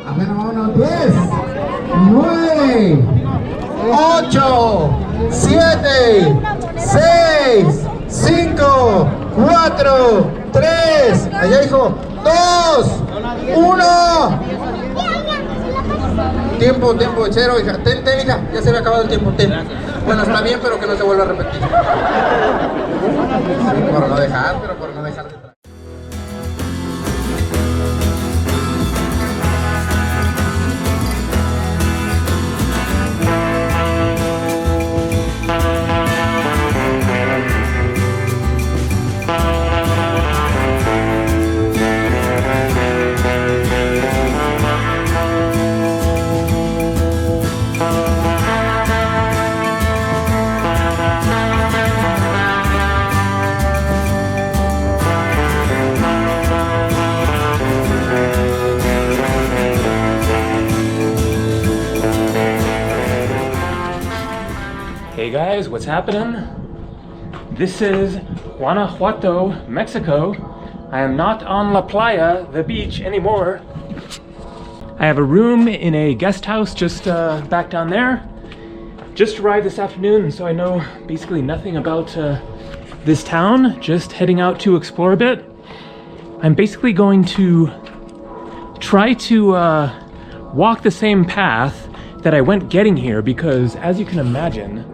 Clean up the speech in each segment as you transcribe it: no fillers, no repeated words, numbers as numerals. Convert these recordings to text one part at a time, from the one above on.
Apenas vámonos. 10, 9, 8, 7, 6, 5, 4, 3, allá hijo, 2, 1. Tiempo, cero, hija. Ten, hija, ya se me ha acabado el tiempo, ten. Bueno, está bien, pero que no se vuelva a repetir. Por no dejar, pero por no dejar de traer. Hey guys, what's happening? This is Guanajuato, Mexico. I am not on La Playa, the beach, anymore. I have a room in a guest house just back down there. Just arrived this afternoon, so I know basically nothing about this town. Just heading out to explore a bit. I'm basically going to try to walk the same path that I went getting here because, as you can imagine,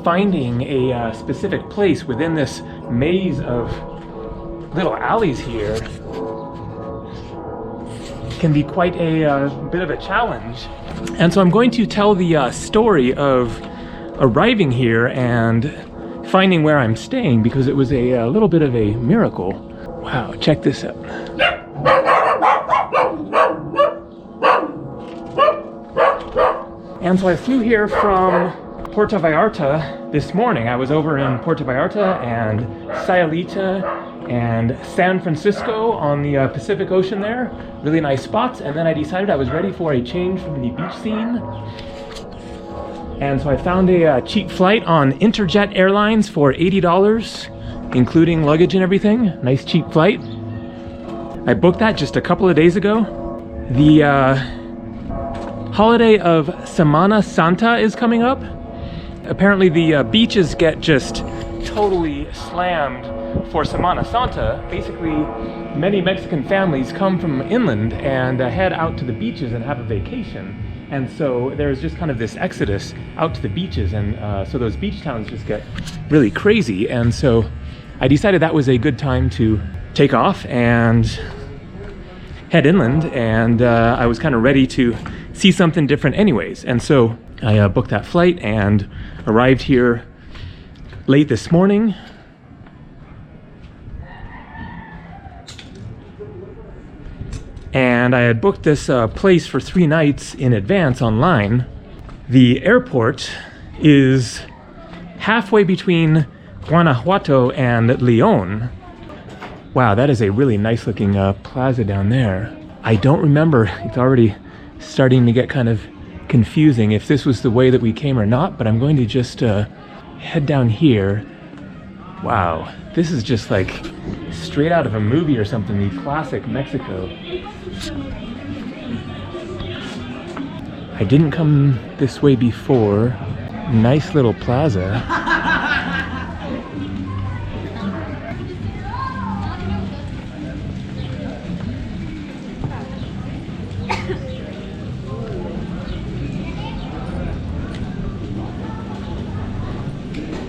finding a specific place within this maze of little alleys here can be quite a bit of a challenge. And so I'm going to tell the story of arriving here and finding where I'm staying because it was a little bit of a miracle. Wow, check this out. And so I flew here from Puerto Vallarta this morning. I was over in Puerto Vallarta and Sayulita and San Francisco on the Pacific Ocean there. Really nice spots. And then I decided I was ready for a change from the beach scene. And so I found a cheap flight on Interjet Airlines for $80, including luggage and everything. Nice cheap flight. I booked that just a couple of days ago. The holiday of Semana Santa is coming up. Apparently the beaches get just totally slammed for Semana Santa. Basically, many Mexican families come from inland and head out to the beaches and have a vacation. And so there's just kind of this exodus out to the beaches, and so those beach towns just get really crazy. And so I decided that was a good time to take off and head inland, and I was kind of ready to see something different anyways. And so I booked that flight and arrived here late this morning. And I had booked this place for 3 nights in advance online. The airport is halfway between Guanajuato and León. Wow, that is a really nice looking plaza down there. I don't remember, it's already starting to get kind of confusing if this was the way that we came or not, but I'm going to just head down here. Wow, this is just like straight out of a movie or something, the classic Mexico. I didn't come this way before. Nice little plaza.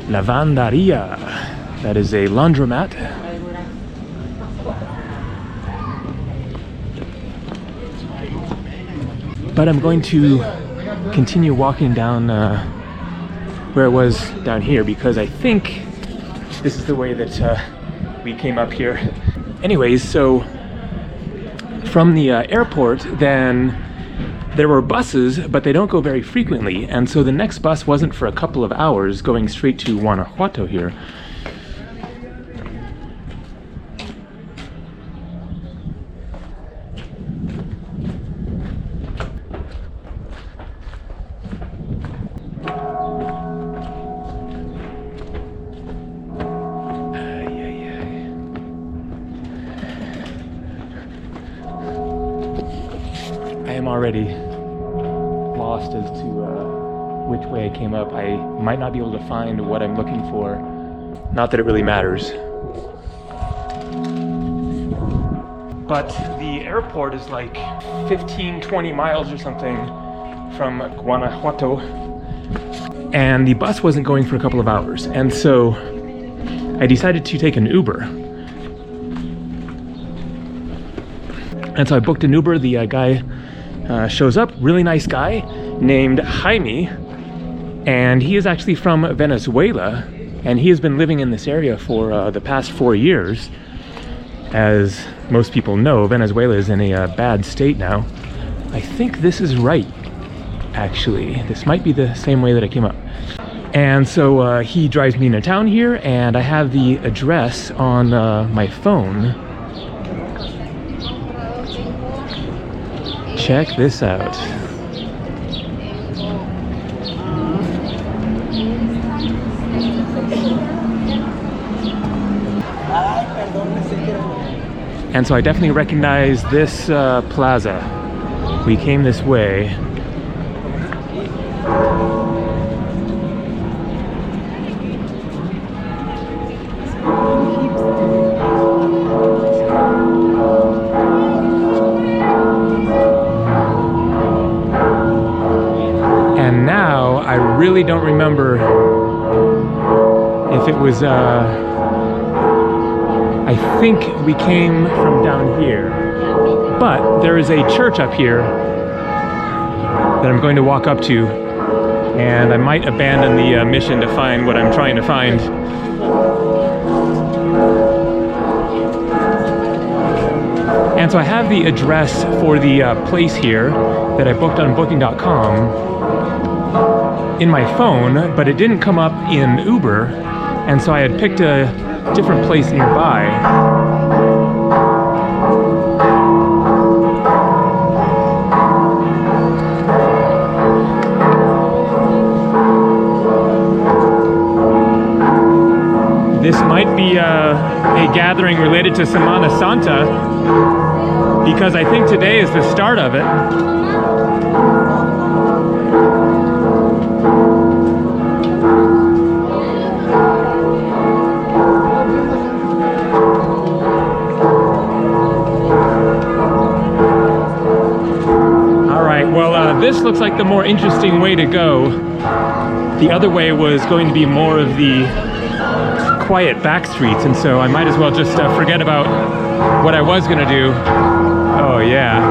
Lavanderia. That is a laundromat. But I'm going to continue walking down where I was down here because I think this is the way that we came up here. Anyways, so from the airport, then there were buses, but they don't go very frequently, and so the next bus wasn't for a couple of hours going straight to Guanajuato here. I I am already lost as to which way I came up. I might not be able to find what I'm looking for. Not that it really matters. But the airport is like 15, 20 miles or something from Guanajuato. And the bus wasn't going for a couple of hours. And so I decided to take an Uber. And so I booked an Uber. The guy shows up, really nice guy named Jaime. And he is actually from Venezuela. And he has been living in this area for the past 4 years. As most people know, Venezuela is in a bad state now. I think this is right, actually. This might be the same way that I came up. And so he drives me into town here, and I have the address on my phone. Check this out. And so I definitely recognize this plaza. We came this way. And now I really don't remember if it was I think we came from down here, but there is a church up here that I'm going to walk up to, and I might abandon the mission to find what I'm trying to find. And so I have the address for the place here that I booked on booking.com in my phone, but it didn't come up in Uber, and so I had picked a different place nearby. This might be a gathering related to Semana Santa, because I think today is the start of it. This looks like the more interesting way to go. The other way was going to be more of the quiet back streets, and so I might as well just forget about what I was gonna do. Oh yeah.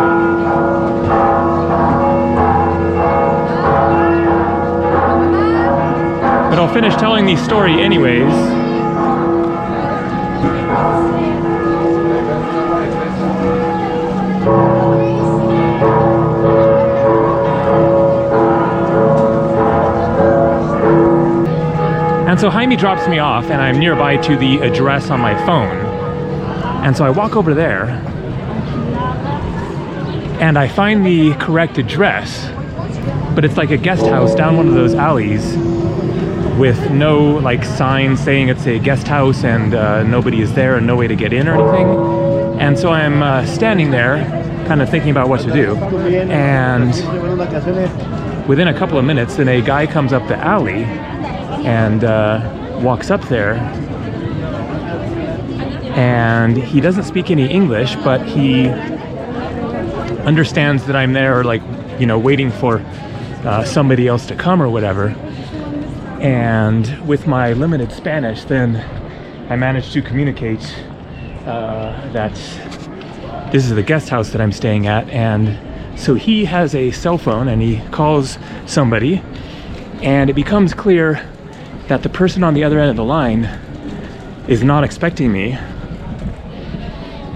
But I'll finish telling the story anyways. And so Jaime drops me off, and I'm nearby to the address on my phone. And so I walk over there, and I find the correct address, but it's like a guest house down one of those alleys with no like sign saying it's a guest house, and nobody is there and no way to get in or anything. And so I'm standing there kind of thinking about what to do. And within a couple of minutes, then a guy comes up the alley and walks up there, and he doesn't speak any English, but he understands that I'm there, like, you know, waiting for somebody else to come or whatever. And with my limited Spanish, then I managed to communicate that this is the guest house that I'm staying at. And so he has a cell phone and he calls somebody, and it becomes clear that the person on the other end of the line is not expecting me.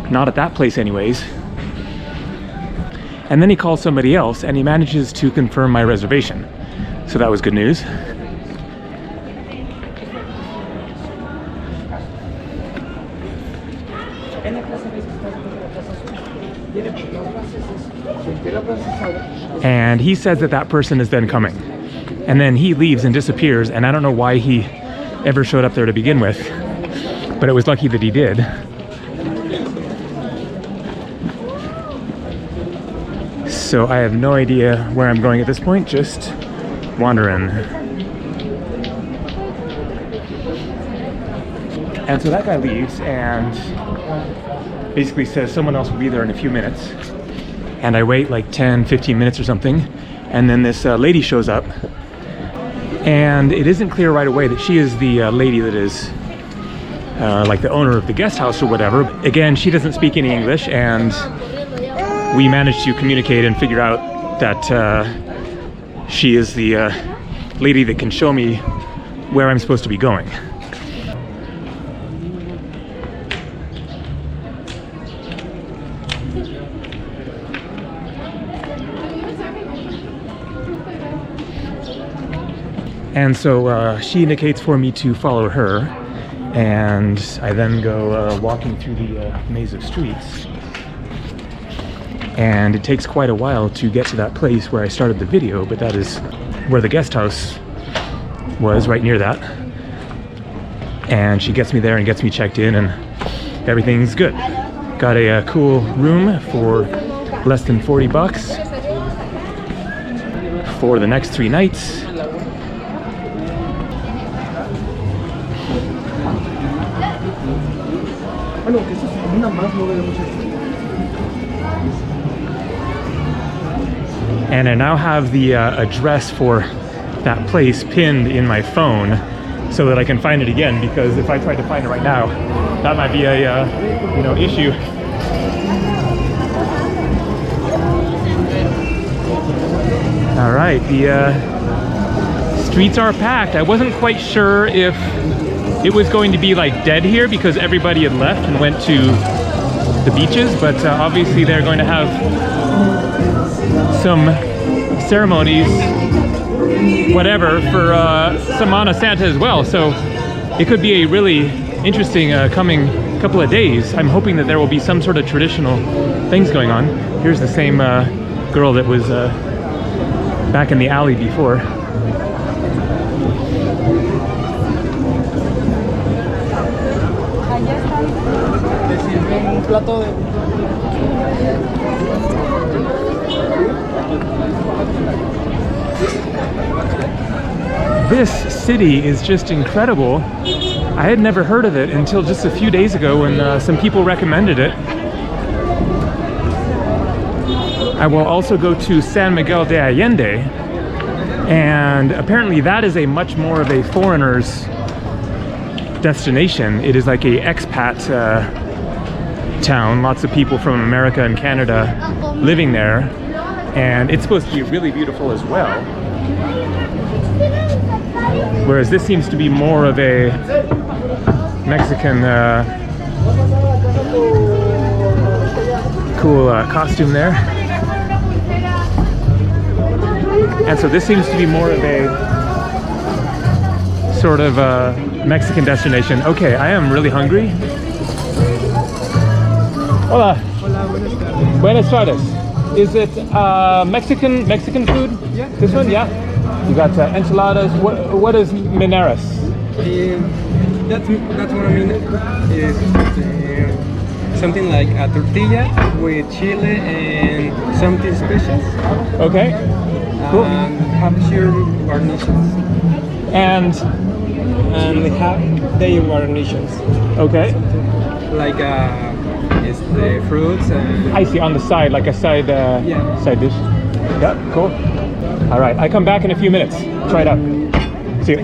Not at that place anyways. And then he calls somebody else and he manages to confirm my reservation. So that was good news. And he says that that person is then coming. And then he leaves and disappears, and I don't know why he ever showed up there to begin with, but it was lucky that he did. So I have no idea where I'm going at this point, just wandering. And so that guy leaves and basically says someone else will be there in a few minutes. And I wait like 10, 15 minutes or something. And then this lady shows up. And it isn't clear right away that she is the lady that is like the owner of the guest house or whatever. Again, she doesn't speak any English, and we managed to communicate and figure out that she is the lady that can show me where I'm supposed to be going. And so she indicates for me to follow her, and I then go walking through the maze of streets. And it takes quite a while to get to that place where I started the video, but that is where the guest house was, right near that. And she gets me there and gets me checked in, and everything's good. Got a cool room for less than 40 bucks for the next 3 nights. And I now have the address for that place pinned in my phone so that I can find it again, because if I tried to find it right now, that might be a issue. All right, the streets are packed. I wasn't quite sure if it was going to be like dead here because everybody had left and went to the beaches, but obviously they're going to have some ceremonies, whatever, for Semana Santa as well. So it could be a really interesting coming couple of days. I'm hoping that there will be some sort of traditional things going on. Here's the same girl that was back in the alley before. This city is just incredible. I had never heard of it until just a few days ago when some people recommended it. I will also go to San Miguel de Allende, and apparently that is a much more of a foreigner's destination. It is like a expat town, lots of people from America and Canada living there, and it's supposed to be really beautiful as well. Whereas this seems to be more of a Mexican cool costume there. And so this seems to be more of a sort of Mexican destination. Okay, I am really hungry. Hola. Hola, buenas tardes. Buenas tardes. Is it Mexican food? Yeah. This one? Yeah. You got enchiladas. What is Maneras? That's what I mean. Is something like a tortilla with chile and something special. Okay. Cool. Have your garnishes. And We have their garnishes. okay. Like it's the fruits and I see, on the side, like a side Yeah. side dish. Yeah, cool. All right, I come back in a few minutes. Try it out. See you.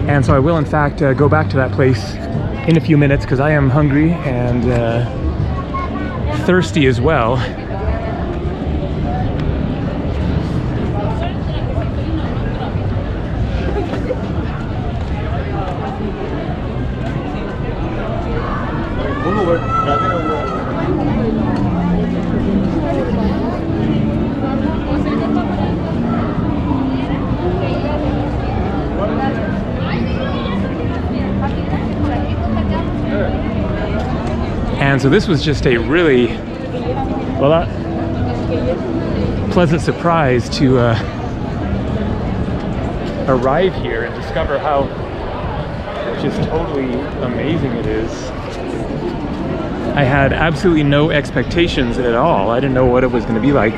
And so I will, in fact, go back to that place in a few minutes because I am hungry and thirsty as well. And so this was just a really pleasant surprise to arrive here and discover how just totally amazing it is. I had absolutely no expectations at all. I didn't know what it was going to be like.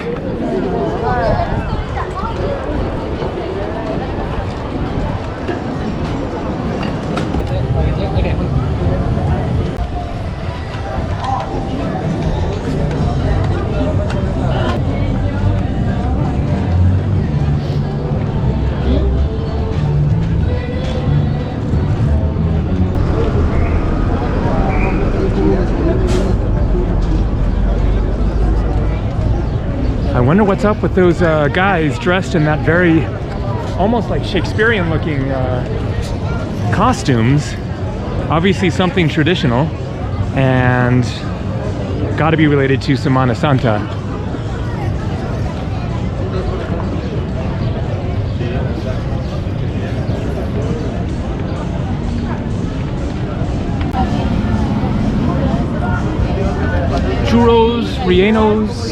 I wonder what's up with those guys dressed in that very, almost like Shakespearean looking costumes. Obviously something traditional and gotta be related to Semana Santa. Churros, rellenos.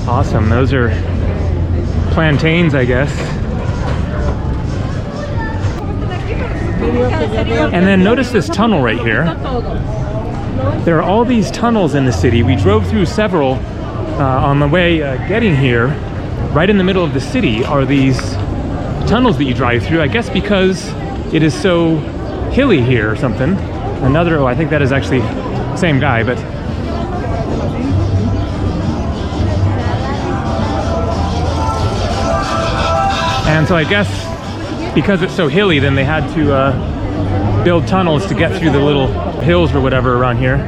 Awesome, those are plantains, I guess. And then notice this tunnel right here. There are all these tunnels in the city. We drove through several on the way getting here. Right in the middle of the city are these tunnels that you drive through, I guess because it is so hilly here or something. Another, oh, I think that is actually the same guy, but and so I guess because it's so hilly, then they had to build tunnels to get through the little hills or whatever around here.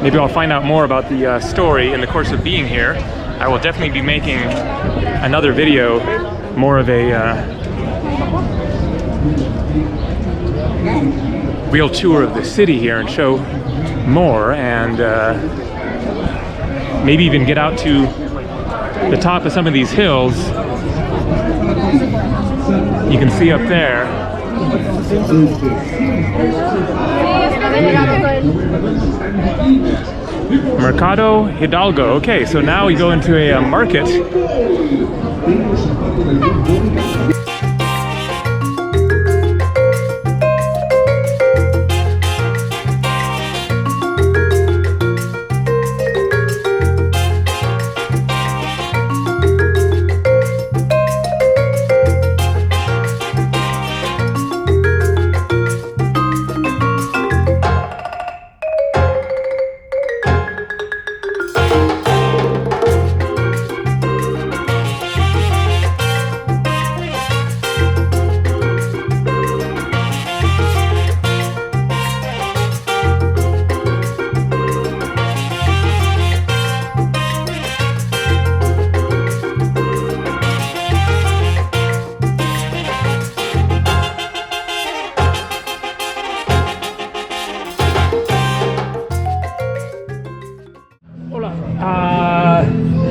Maybe I'll find out more about the story in the course of being here. I will definitely be making another video, more of a real tour of the city here and show more, and maybe even get out to the top of some of these hills. You can see up there. Mercado Hidalgo. Okay, so now we go into a market.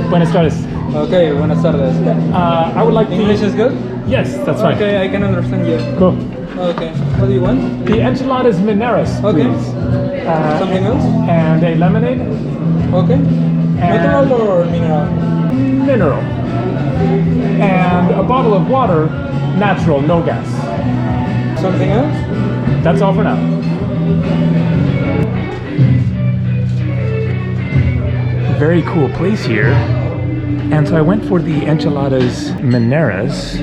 Buenas tardes. Okay, buenas tardes. I would like English is good? Yes, that's fine. Okay, I can understand you. Cool. Okay, what do you want? The Enchiladas Maneras, Okay. please. Something else? And a lemonade. Okay. Natural or mineral? Mineral. And a bottle of water, natural, no gas. Something else? That's all for now. Very cool place here. And so I went for the Enchiladas Maneras,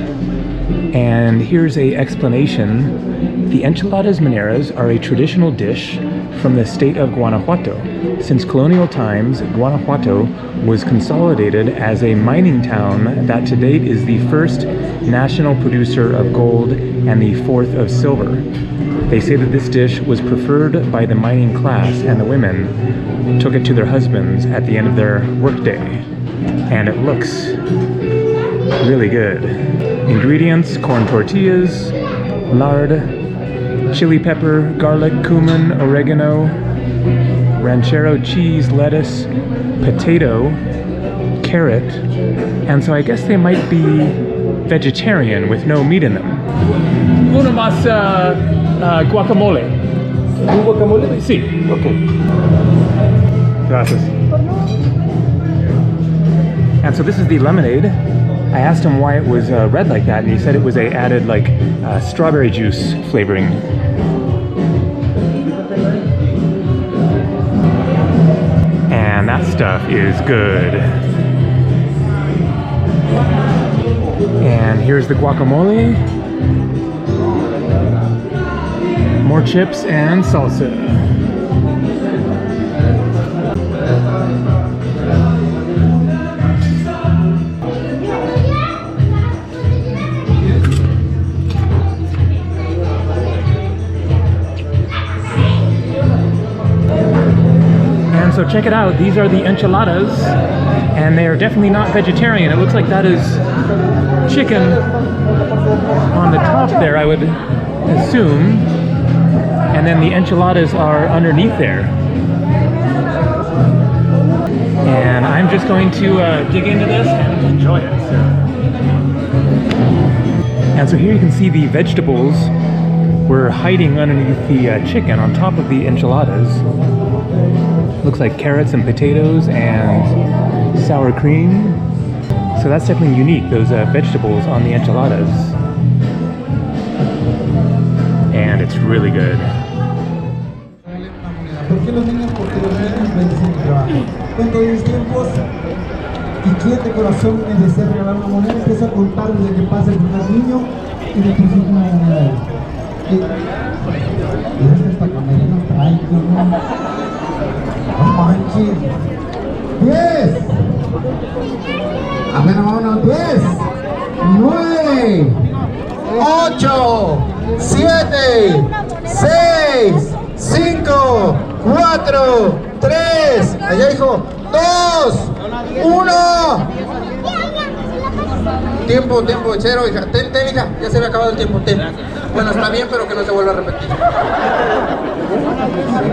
and here's a explanation. The Enchiladas Maneras are a traditional dish from the state of Guanajuato. Since colonial times, Guanajuato was consolidated as a mining town that to date is the first national producer of gold and the fourth of silver. They say that this dish was preferred by the mining class, and the women took it to their husbands at the end of their workday. And it looks really good. Ingredients: corn tortillas, lard, chili pepper, garlic, cumin, oregano, ranchero cheese, lettuce, potato, carrot, and so I guess they might be vegetarian with no meat in them. Una más guacamole. ¿Un guacamole? Sí, okay. Gracias. And so this is the lemonade. I asked him why it was red like that, and he said it was they added like strawberry juice flavoring. And that stuff is good. And here's the guacamole. More chips and salsa. And so check it out, these are the enchiladas, and they are definitely not vegetarian. It looks like that is chicken on the top there, I would assume. And then the enchiladas are underneath there. And I'm just going to dig into this and enjoy it. And so here you can see the vegetables were hiding underneath the chicken on top of the enchiladas. Looks like carrots and potatoes and sour cream. So that's definitely unique, those vegetables on the enchiladas. And it's really good. Porque los niños bendicen mi trabajo. Cuando mis tiempos y quien de corazón me desea regalar una moneda, empiezo a contar desde que pasa el primer niño y deposito una moneda ahí. Y esta camerina trae, no manches. 10. Apenas vámonos. 10, 9, 8, 7, 6, 5, 4, 3, allá hijo, 2, 1. Tiempo, cero, hija. Ten, hija, ya se me ha acabado el tiempo, ten. Bueno, está bien, pero que no se vuelva a repetir.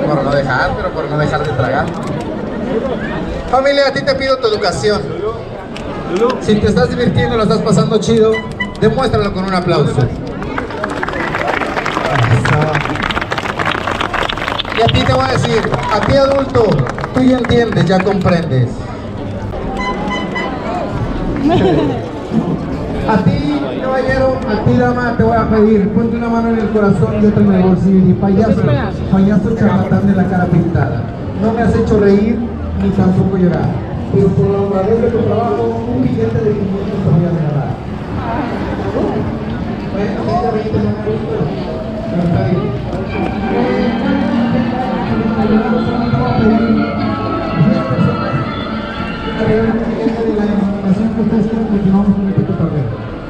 Por no dejar, pero por no dejar de tragar. Familia, a ti te pido tu educación. Si te estás divirtiendo, lo estás pasando chido, demuéstralo con un aplauso. Y a ti te voy a decir, a ti adulto, tú ya entiendes, ya comprendes. A ti, caballero, a ti, dama, te voy a pedir, ponte una mano en el corazón y otra en el bolsillo. Y payaso charlatán de la cara pintada. No me has hecho reír, ni tampoco llorar. Pero por la honradez de tu trabajo, un billete de 500 te voy a regalar. Bueno, 20 no me gusta, pero está bien.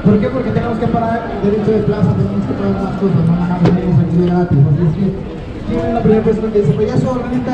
¿Por qué? Porque tenemos que pagar derecho de plaza, tenemos que pagar más cosas, no nada más venimos aquí de gratis. Así es que, ¿quién es la primera persona que dice, payaso, organita?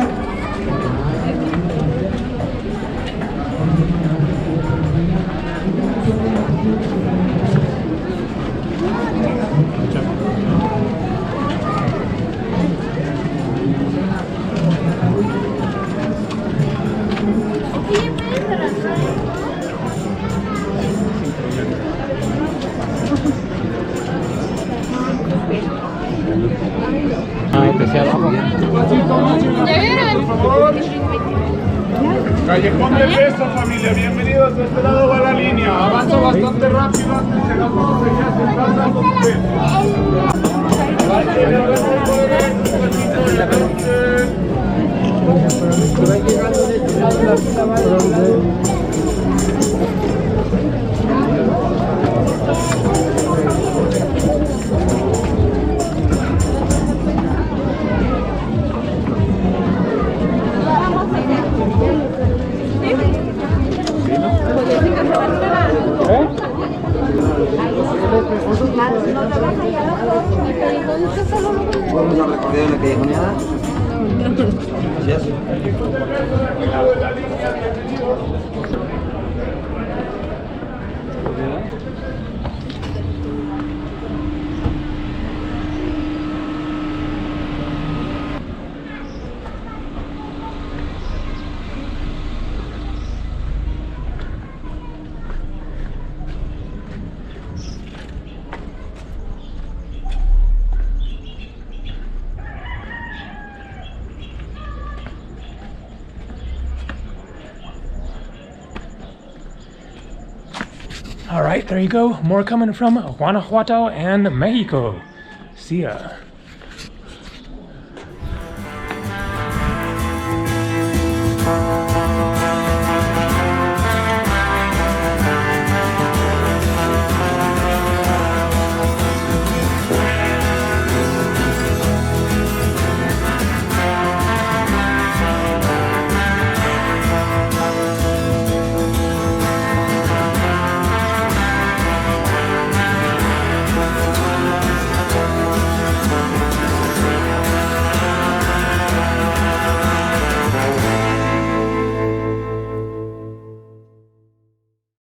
Callejón de Beso, familia, bienvenidos. De este lado va la línea, avanza bastante rápido antes de las 12, ya se está dando usted. ¿Vamos a recorrer la callejoneada? All right, there you go. More coming from Guanajuato and Mexico. See ya.